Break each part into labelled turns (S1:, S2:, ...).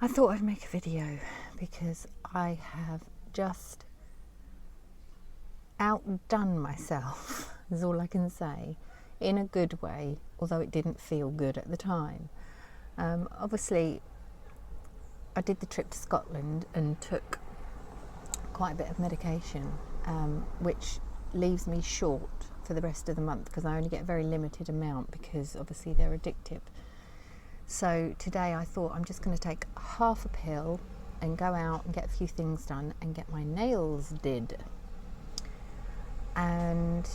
S1: I thought I'd make a video because I have just outdone myself, is all I can say, in a good way, although it didn't feel good at the time. Obviously, I did the trip to Scotland and took quite a bit of medication, which leaves me short for the rest of the month because I only get a very limited amount because obviously they're addictive. So today I thought I'm just going to take half a pill and go out and get a few things done and get my nails did. And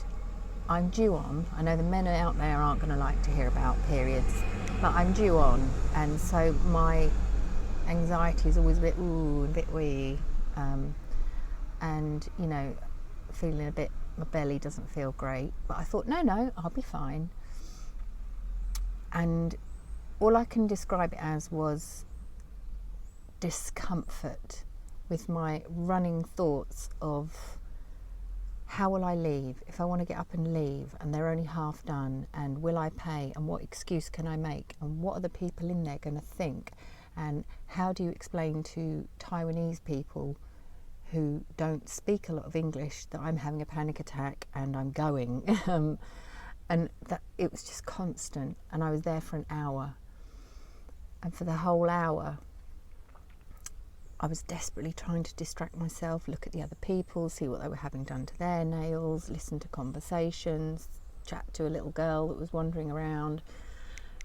S1: I'm due on. I know the men out there aren't going to like to hear about periods, but I'm due on, and so my anxiety is always a bit wee, and you know, feeling a bit, my belly doesn't feel great, but I thought no, I'll be fine. And all I can describe it as was discomfort with my running thoughts of how will I leave if I want to get up and leave and they're only half done, and will I pay, and what excuse can I make, and what are the people in there going to think, and how do you explain to Taiwanese people who don't speak a lot of English that I'm having a panic attack and I'm going. And that it was just constant, and I was there for an hour, and for the whole hour I was desperately trying to distract myself, look at the other people, see what they were having done to their nails, listen to conversations, chat to a little girl that was wandering around,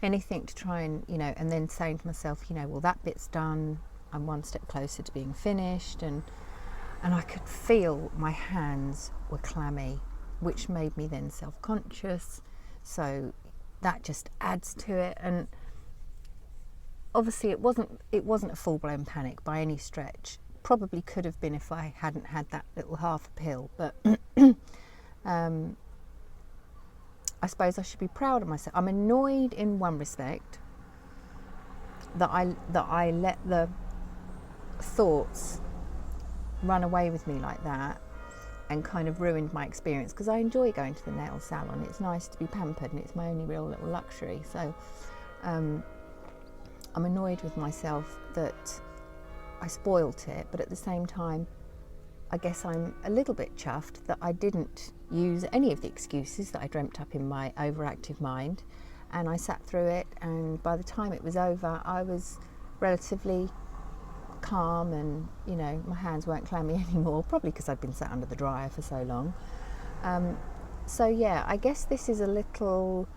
S1: anything to try and, you know, and then saying to myself, you know, well, that bit's done, I'm one step closer to being finished. And I could feel my hands were clammy, which made me then self-conscious, so that just adds to it. And obviously it wasn't a full-blown panic by any stretch. Probably could have been if I hadn't had that little half a pill, but I suppose I should be proud of myself. I'm annoyed in one respect that I let the thoughts run away with me like that and kind of ruined my experience, because I enjoy going to the nail salon. It's nice to be pampered, and it's my only real little luxury. So I'm annoyed with myself that I spoilt it, but at the same time I guess I'm a little bit chuffed that I didn't use any of the excuses that I dreamt up in my overactive mind, and I sat through it, and by the time it was over I was relatively calm, and you know, my hands weren't clammy anymore, probably because I'd been sat under the dryer for so long. So yeah, I guess this is a little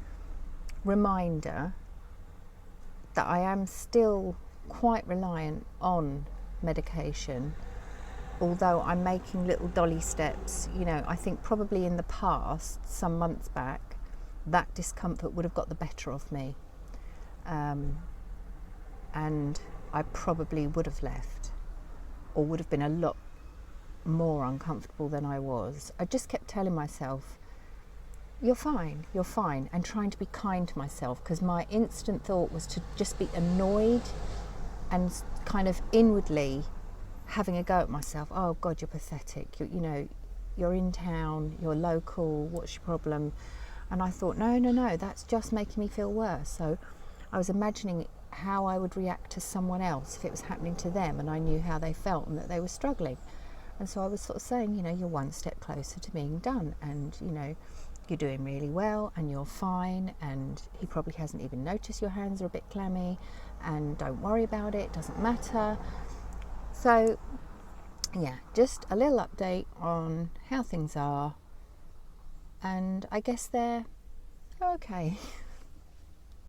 S1: reminder that I am still quite reliant on medication, although I'm making little dolly steps. You know, I think probably in the past, some months back, that discomfort would have got the better of me, and I probably would have left, or would have been a lot more uncomfortable than I was. I just kept telling myself, you're fine, and trying to be kind to myself, because my instant thought was to just be annoyed and kind of inwardly having a go at myself. Oh God, you're pathetic. You know, you're in town, you're local, what's your problem? And I thought, no, that's just making me feel worse. So I was imagining how I would react to someone else if it was happening to them, and I knew how they felt and that they were struggling. And so I was sort of saying, you know, you're one step closer to being done, and you know, you're doing really well, and you're fine, and he probably hasn't even noticed your hands are a bit clammy, and don't worry about it, doesn't matter. So yeah, just a little update on how things are, and I guess they're okay.